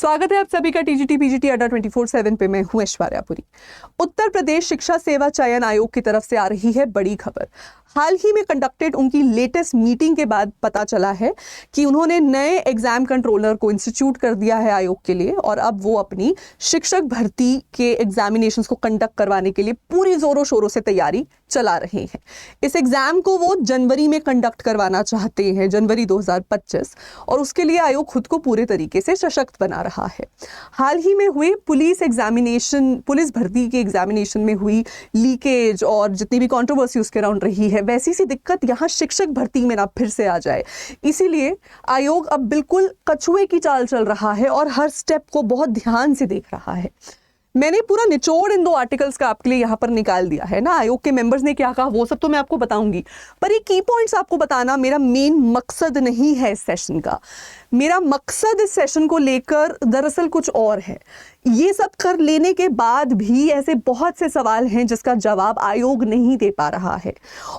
स्वागत है आप सभी का टीजीटी पीजीटी अड्डा 24/7 पे। मैं हूं ऐश्वर्यापुरी। उत्तर प्रदेश शिक्षा सेवा चयन आयोग की तरफ से आ रही है बड़ी खबर। हाल ही में कंडक्टेड उनकी लेटेस्ट मीटिंग के बाद पता चला है कि उन्होंने नए एग्जाम कंट्रोलर को इंस्टीट्यूट कर दिया है आयोग के लिए, और अब वो अपनी शिक्षक भर्ती के एग्जामिनेशंस को कंडक्ट करवाने के लिए पूरी जोरों शोरों से तैयारी चला रहे हैं। इस एग्जाम को वो जनवरी में कंडक्ट करवाना चाहते हैं, जनवरी 2025, और उसके लिए आयोग खुद को पूरे तरीके से सशक्त बना रहा है। हाल ही में हुए पुलिस भर्ती के एग्जामिनेशन में हुई लीकेज और जितनी भी कंट्रोवर्सी उसके अराउंड रही है, वैसी सी दिक्कत यहाँ शिक्षक भर्ती में ना फिर से आ जाए। इसीलिए आयोग अब बिल्कुल कछुए की चाल चल रहा है और हर स्टेप को बहुत ध्यान से देख रहा है। मैंने पूरा निचोड़ इन 2 आर्टिकल्स का आपके लिए यहाँ पर निकाल दिया है ना। आयोग के मेंबर्स ने क्या कहा वो सब तो मैं आपको बताऊंगी, पर ये की पॉइंट्स आपको बताना मेरा मेन मकसद नहीं है इस सेशन का। मेरा मकसद इस सेशन को लेकर दरअसल कुछ और है। ये सब कर लेने के बाद भी ऐसे बहुत से सवाल हैं जिसका जवाब आयोग नहीं दे पा रहा है,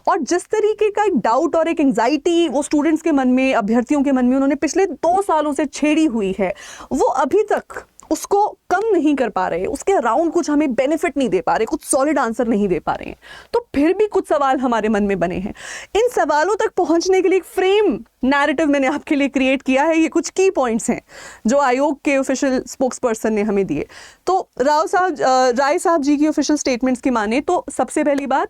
और जिस तरीके का एक डाउट और एक एंजाइटी वो स्टूडेंट्स के मन में, अभ्यर्थियों के मन में उन्होंने पिछले 2 सालों से छेड़ी हुई है, वो अभी तक उसको कम नहीं कर पा रहे, उसके अराउंड कुछ हमें बेनिफिट नहीं दे पा रहे, कुछ सॉलिड आंसर नहीं दे पा रहे हैं। तो फिर भी कुछ सवाल हमारे मन में बने हैं। इन सवालों तक पहुंचने के लिए एक फ्रेम नैरेटिव मैंने आपके लिए क्रिएट किया है। ये कुछ की पॉइंट्स हैं जो आयोग के ऑफिशियल स्पोक्सपर्सन ने हमें दिए। तो राय साहब जी की ऑफिशियल स्टेटमेंट्स की माने तो सबसे पहली बात,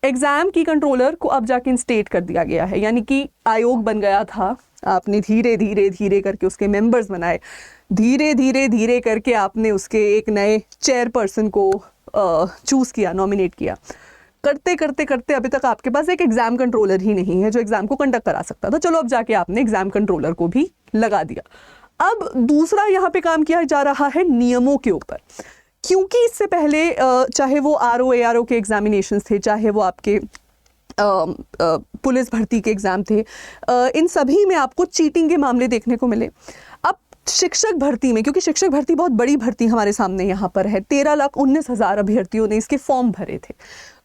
एग्जाम की कंट्रोलर को अब जाके इंस्टेट कर दिया गया है, यानी कि आयोग बन गया था, आपने धीरे धीरे धीरे करके उसके मेंबर्स बनाए, धीरे धीरे धीरे करके आपने उसके एक नए चेयरपर्सन को चूज किया, नॉमिनेट किया। करते करते करते अभी तक आपके पास एक एग्जाम कंट्रोलर ही नहीं है जो एग्जाम को कंडक्ट करा सकता था। चलो अब जाके आपने एग्जाम कंट्रोलर को भी लगा दिया। अब दूसरा यहाँ पे काम किया जा रहा है नियमों के ऊपर, क्योंकि इससे पहले चाहे वो आरओ एआरओ के एग्जामिनेशंस थे, चाहे वो आपके पुलिस भर्ती के एग्जाम थे, इन सभी में आपको चीटिंग के मामले देखने को मिले। अब शिक्षक भर्ती में, क्योंकि शिक्षक भर्ती बहुत बड़ी भर्ती हमारे सामने यहाँ पर है, 13,19,000 अभ्यर्थियों ने इसके फॉर्म भरे थे,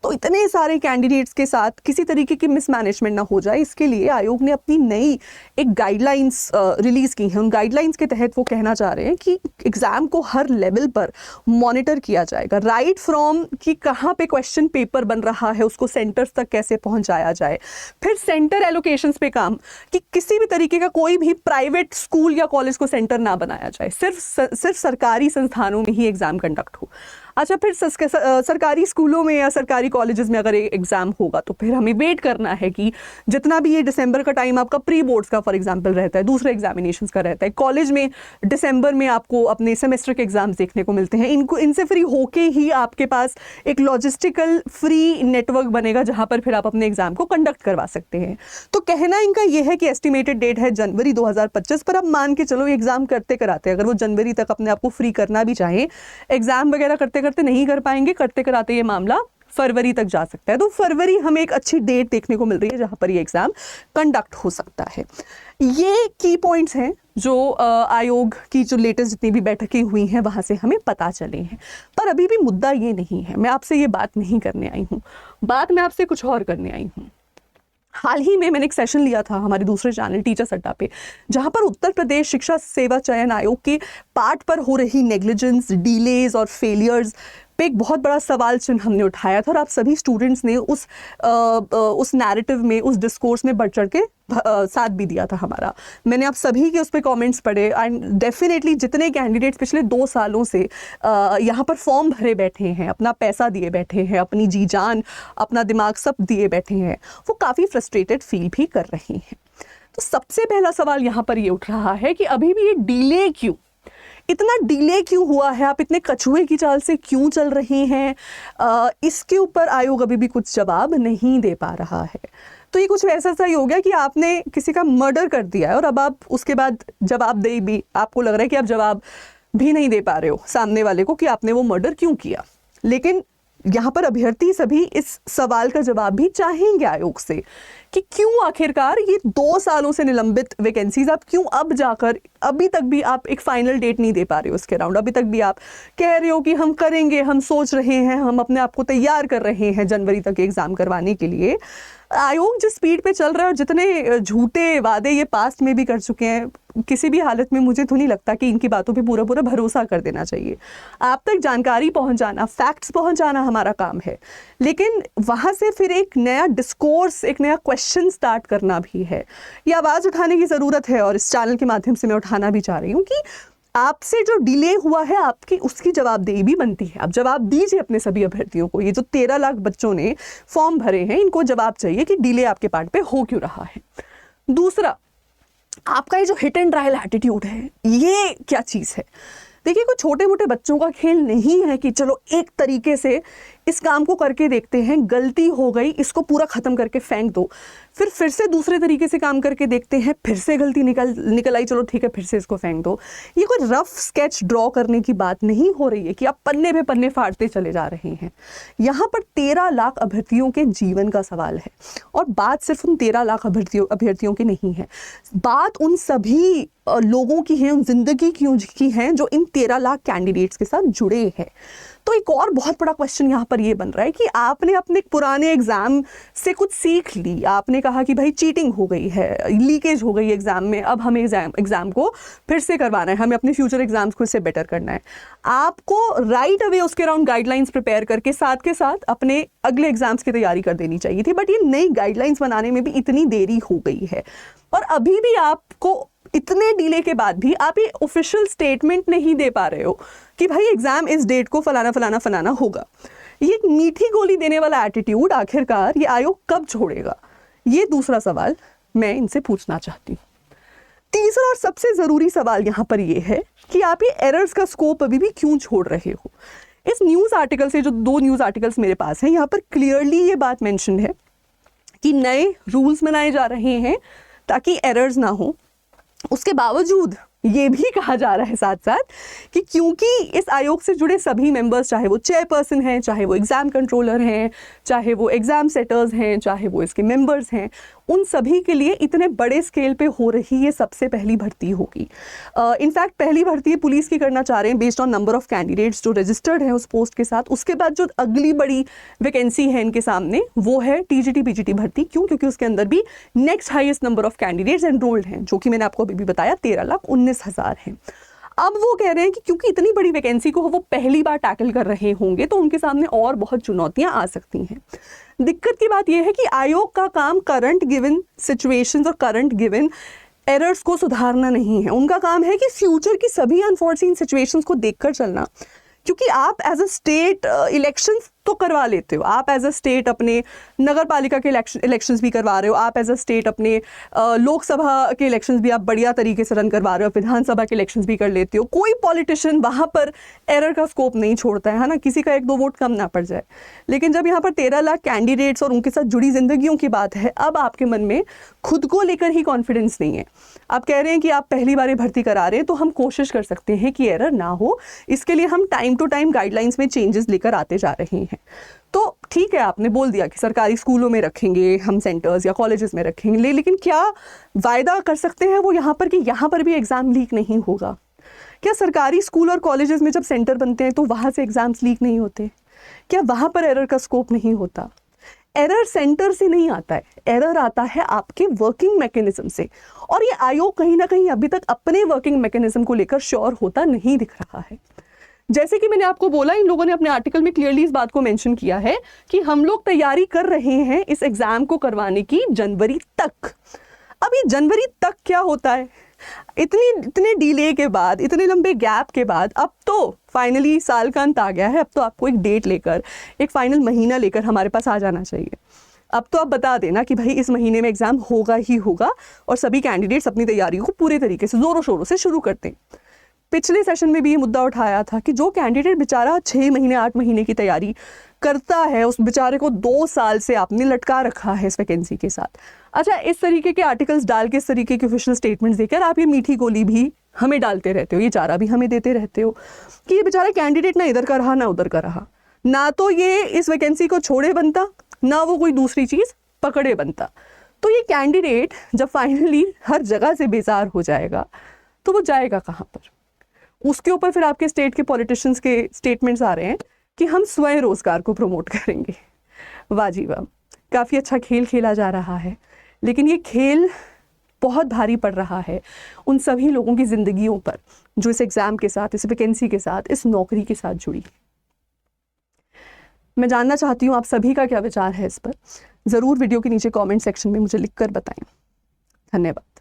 तो इतने सारे कैंडिडेट्स के साथ किसी तरीके की मिसमैनेजमेंट ना हो जाए, इसके लिए आयोग ने अपनी नई एक गाइडलाइंस रिलीज की है। उन गाइडलाइंस के तहत वो कहना चाह रहे हैं कि एग्जाम को हर लेवल पर मॉनिटर किया जाएगा, राइट फ्रॉम कि कहाँ पे क्वेश्चन पेपर बन रहा है उसको सेंटर्स तक कैसे पहुंचाया जाए, फिर सेंटर एलोकेशंस पे काम कि किसी भी तरीके का कोई भी प्राइवेट स्कूल या कॉलेज को सेंटर ना बनाया जाए, सिर्फ सरकारी संस्थानों में ही एग्जाम कंडक्ट हो। अच्छा, फिर सरकारी स्कूलों में या सरकारी कॉलेजेस में अगर एग्जाम होगा तो फिर हमें वेट करना है कि जितना भी ये दिसंबर का टाइम आपका प्री बोर्ड्स का फॉर एग्जांपल रहता है, दूसरे एग्जामिनेशंस का रहता है, कॉलेज में दिसंबर में आपको अपने सेमेस्टर के एग्जाम्स देखने को मिलते हैं, इनसे फ्री होके ही आपके पास एक लॉजिस्टिकल फ्री नेटवर्क बनेगा जहां पर फिर आप अपने एग्जाम को कंडक्ट करवा सकते हैं। तो कहना इनका यह है कि एस्टिमेटेड डेट है जनवरी 2025, पर अब मान के चलो एग्जाम करते कराते अगर वो जनवरी तक अपने आप को फ्री करना भी चाहें, एग्जाम वगैरह करते करते नहीं कर पाएंगे, करते कराते ये मामला फरवरी तक जा सकता है। तो फरवरी हमें एक अच्छी डेट देखने को मिल रही है जहां पर ये एग्जाम कंडक्ट हो सकता है। ये की पॉइंट्स हैं जो आयोग की जो लेटेस्ट जितनी भी बैठकें हुई हैं वहां से हमें पता चले हैं। पर अभी भी मुद्दा ये नहीं है, मैं आपसे ये बात नहीं करने आई हूँ, बात मैं आपसे कुछ और करने आई हूँ। हाल ही में मैंने एक सेशन लिया था हमारे दूसरे चैनल टीचर्स अड्डा पे, जहां पर उत्तर प्रदेश शिक्षा सेवा चयन आयोग के पार्ट पर हो रही नेग्लिजेंस, डिलेज और फेलियर्स पे एक बहुत बड़ा सवाल चिन्ह हमने उठाया था, और आप सभी स्टूडेंट्स ने उस नैरेटिव में, उस डिस्कोर्स में बढ़ चढ़ के साथ भी दिया था हमारा। मैंने आप सभी के उस पर कमेंट्स पढ़े, एंड डेफिनेटली जितने कैंडिडेट्स पिछले 2 सालों से यहाँ पर फॉर्म भरे बैठे हैं, अपना पैसा दिए बैठे हैं, अपनी जी जान, अपना दिमाग सब दिए बैठे हैं, वो काफ़ी फ्रस्ट्रेटेड फील भी कर रहे हैं। तो सबसे पहला सवाल यहाँ पर ये उठ रहा है कि अभी भी ये डिले क्यों, इतना डिले क्यों हुआ है, आप इतने कछुए की चाल से क्यों चल रहे हैं? इसके ऊपर आयोग अभी भी कुछ जवाब नहीं दे पा रहा है। तो ये कुछ वैसा सा ही हो गया कि आपने किसी का मर्डर कर दिया है और अब आप उसके बाद जवाबदेही भी, आपको लग रहा है कि आप जवाब भी नहीं दे पा रहे हो सामने वाले को कि आपने वो मर्डर क्यों किया। लेकिन यहाँ पर अभ्यर्थी सभी इस सवाल का जवाब भी चाहेंगे आयोग से कि क्यों आखिरकार ये 2 सालों से निलंबित वैकेंसीज आप क्यों अब जाकर अभी तक भी आप एक फाइनल डेट नहीं दे पा रहे हो उसके अराउंड। अभी तक भी आप कह रहे हो कि हम करेंगे, हम सोच रहे हैं, हम अपने आप को तैयार कर रहे हैं जनवरी तक एग्ज़ाम करवाने के लिए। आयोग जिस स्पीड पे चल रहा है और जितने झूठे वादे ये पास्ट में भी कर चुके हैं, किसी भी हालत में मुझे तो नहीं लगता कि इनकी बातों पे पूरा पूरा भरोसा कर देना चाहिए। आप तक जानकारी पहुंचाना, फैक्ट्स पहुंचाना हमारा काम है, लेकिन वहाँ से फिर एक नया डिस्कोर्स, एक नया क्वेश्चन स्टार्ट करना भी है। ये आवाज़ उठाने की ज़रूरत है और इस चैनल के माध्यम से मैं उठाना भी चाह रही हूँ कि आपसे जो डिले हुआ है आपकी उसकी जवाबदेही भी बनती है। आप जवाब दीजिए अपने सभी अभ्यर्थियों को। ये जो 13 लाख बच्चों ने फॉर्म भरे हैं, इनको जवाब चाहिए कि डिले आपके पार्ट पे हो क्यों रहा है। दूसरा, आपका ये जो हिट एंड ट्रायल एटीट्यूड है, ये क्या चीज़ है? देखिए, कोई छोटे मोटे बच्चों का खेल नहीं है कि चलो एक तरीके से इस काम को करके देखते हैं, गलती हो गई इसको पूरा ख़त्म करके फेंक दो, फिर से दूसरे तरीके से काम करके देखते हैं, फिर से गलती निकल आई, चलो ठीक है फिर से इसको फेंक दो। ये कोई रफ स्केच ड्रॉ करने की बात नहीं हो रही है कि आप पन्ने पे पन्ने फाड़ते चले जा रहे हैं। यहाँ पर 13 लाख अभ्यर्थियों के जीवन का सवाल है और बात सिर्फ उन 13 लाख अभ्यर्थियों की नहीं है, बात उन सभी लोगों की है, उन जिंदगी की हैं जो इन 13 लाख कैंडिडेट्स के साथ जुड़े हैं। तो एक और बहुत बड़ा क्वेश्चन यहाँ पर ये बन रहा है कि आपने अपने पुराने एग्जाम से कुछ सीख ली, आपने कहा कि भाई चीटिंग हो गई है, लीकेज हो गई एग्जाम में, अब हमें एग्जाम को फिर से करवाना है, हमें अपने फ्यूचर एग्जाम्स को इससे बेटर करना है। आपको राइट अवे उसके अराउंड गाइडलाइंस प्रिपेयर करके साथ के साथ अपने अगले एग्जाम्स की तैयारी कर देनी चाहिए थी, बट ये नई गाइडलाइंस बनाने में भी इतनी देरी हो गई है और अभी भी आपको इतने डिले के बाद भी आप ये ऑफिशियल स्टेटमेंट नहीं दे पा रहे हो कि भाई एग्जाम इस डेट को फलाना फलाना फलाना होगा। ये मीठी गोली देने वाला एटीट्यूड आखिरकार ये आयोग कब छोड़ेगा, ये दूसरा सवाल मैं इनसे पूछना चाहती हूँ। तीसरा और सबसे ज़रूरी सवाल यहाँ पर ये है कि आप ये एरर्स का स्कोप अभी भी क्यों छोड़ रहे हो। इस न्यूज़ आर्टिकल से, जो 2 न्यूज़ आर्टिकल्स मेरे पास हैं, यहाँ पर क्लियरली ये बात मेंशन है कि नए रूल्स बनाए जा रहे हैं ताकि एरर्स ना हो। उसके बावजूद ये भी कहा जा रहा है साथ साथ कि क्योंकि इस आयोग से जुड़े सभी मेंबर्स, चाहे वो चेयरपर्सन हैं, चाहे वो एग्ज़ाम कंट्रोलर हैं, चाहे वो एग्ज़ाम सेटर्स हैं, चाहे वो इसके मेंबर्स हैं, उन सभी के लिए इतने बड़े स्केल पे हो रही ये सबसे पहली भर्ती होगी। इनफैक्ट पहली भर्ती पुलिस की करना चाह रहे हैं based on number of candidates जो रजिस्टर्ड हैं उस पोस्ट के साथ। उसके बाद जो अगली बड़ी वैकेंसी है इनके सामने वो है टीजीटी पीजीटी भर्ती। क्यों? क्योंकि उसके अंदर भी next highest number of candidates enrolled हैं, जो कि मैंने आपको अभी भी बताया 13,19,000 हैं। अब वो कह रहे हैं कि क्योंकि इतनी बड़ी वैकेंसी को वो पहली बार टैकल कर रहे होंगे तो उनके सामने और बहुत चुनौतियां आ सकती हैं। दिक्कत की बात यह है कि आयोग का काम करंट गिवन सिचुएशंस और करंट गिवन एरर्स को सुधारना नहीं है। उनका काम है कि फ्यूचर की सभी अनफॉर्चूनेट सिचुएशंस को देखकर चलना। क्योंकि आप एज अ स्टेट इलेक्शंस तो करवा लेते हो, आप एज अ स्टेट अपने नगर पालिका के इलेक्शंस भी करवा रहे हो, आप एज अ स्टेट अपने लोकसभा के इलेक्शंस भी आप बढ़िया तरीके से रन करवा रहे हो, विधानसभा के इलेक्शंस भी कर लेते हो। कोई पॉलिटिशियन वहाँ पर एरर का स्कोप नहीं छोड़ता है ना, किसी का 1-2 वोट कम ना पड़ जाए। लेकिन जब यहाँ पर 13 लाख कैंडिडेट्स और उनके साथ जुड़ी जिंदगियों की बात है, अब आपके मन में खुद को लेकर ही कॉन्फिडेंस नहीं है। आप कह रहे हैं कि आप पहली बार भर्ती करा रहे हैं तो हम कोशिश कर सकते हैं कि एरर ना हो, इसके लिए हम टाइम टू टाइम गाइडलाइंस में चेंजेस लेकर आते जा रहे हैं। तो ठीक है, आपने बोल दिया कि सरकारी स्कूलों में रखेंगे हम सेंटर्स या कॉलेजेस में रखेंगे, लेकिन क्या वायदा कर सकते हैं वो यहाँ पर कि यहाँ पर भी एग्ज़ाम लीक नहीं होगा? क्या सरकारी स्कूल और कॉलेजेस में जब सेंटर बनते हैं तो वहाँ से एग्ज़ाम्स लीक नहीं होते? क्या वहाँ पर एरर का स्कोप नहीं होता? एरर सेंटर से नहीं आता है, एरर आता है आपके वर्किंग मैकेनिज्म से। और ये आयोग कहीं ना कहीं अभी तक अपने वर्किंग मैकेनिज्म को लेकर श्योर होता नहीं दिख रहा है। जैसे कि मैंने आपको बोला, इन लोगों ने अपने आर्टिकल में क्लियरली इस बात को मेंशन किया है कि हम लोग तैयारी कर रहे हैं इस एग्जाम को करवाने की जनवरी तक। अब ये जनवरी तक क्या होता है? इतने डिले के बाद, इतने लंबे गैप के बाद अब तो फाइनली साल का अंत आ गया है। अब तो आपको एक डेट लेकर, एक फाइनल महीना लेकर हमारे पास आ जाना चाहिए। अब तो आप बता देना कि भाई इस महीने में एग्जाम होगा ही होगा और सभी कैंडिडेट्स अपनी तैयारी को पूरे तरीके से जोरों शोरों से शुरू करते हैं। पिछले सेशन में भी ये मुद्दा उठाया था कि जो कैंडिडेट बेचारा 6 महीने 8 महीने की तैयारी करता है, उस बेचारे को 2 साल से आपने लटका रखा है इस वैकेंसी के साथ। अच्छा, इस तरीके के आर्टिकल्स डाल के, इस तरीके के ऑफिशियल स्टेटमेंट्स देकर आप ये मीठी गोली भी हमें डालते रहते हो, ये चारा भी हमें देते रहते हो कि ये बेचारा कैंडिडेट ना इधर का रहा ना उधर का रहा, ना तो ये इस वैकेंसी को छोड़े बनता, ना वो कोई दूसरी चीज़ पकड़े बनता। तो ये कैंडिडेट जब फाइनली हर जगह से बेजार हो जाएगा तो वो जाएगा कहाँ पर? उसके ऊपर फिर आपके स्टेट के पॉलिटिशियंस के स्टेटमेंट्स आ रहे हैं कि हम स्वयं रोजगार को प्रमोट करेंगे। वाह जी वाह, काफ़ी अच्छा खेल खेला जा रहा है, लेकिन ये खेल बहुत भारी पड़ रहा है उन सभी लोगों की ज़िंदगियों पर जो इस एग्ज़ाम के साथ, इस वैकेंसी के साथ, इस नौकरी के साथ जुड़ी। मैं जानना चाहती हूँ आप सभी का क्या विचार है इस पर। ज़रूर वीडियो के नीचे कमेंट सेक्शन में मुझे लिखकर बताएं। धन्यवाद।